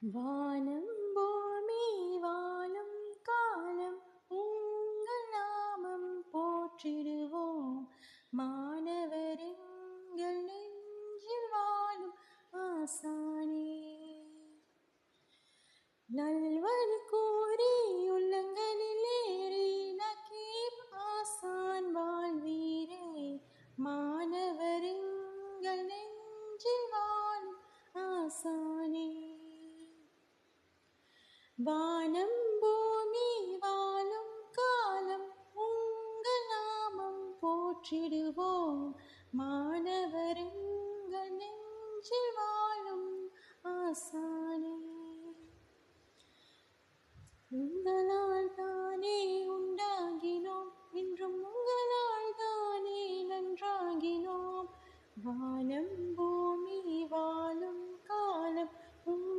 வானம் பூமி வாழும் காலம் உங்கள் நாமம் போற்றிடுவோம். மாணவர் எங்கள் நெஞ்சில் வாழும் ஆசானே. நல்வழி கூறி உள்ளங்களில் ஏறி நக்கீர் ஆசான் வாழ்வீரே. மாணவர் எங்கள் நெஞ்சில் வாழும் ஆசானே. வானம் பூமி வாழும் காலம் உங்கள் நாமம் போற்றிடுவோம்.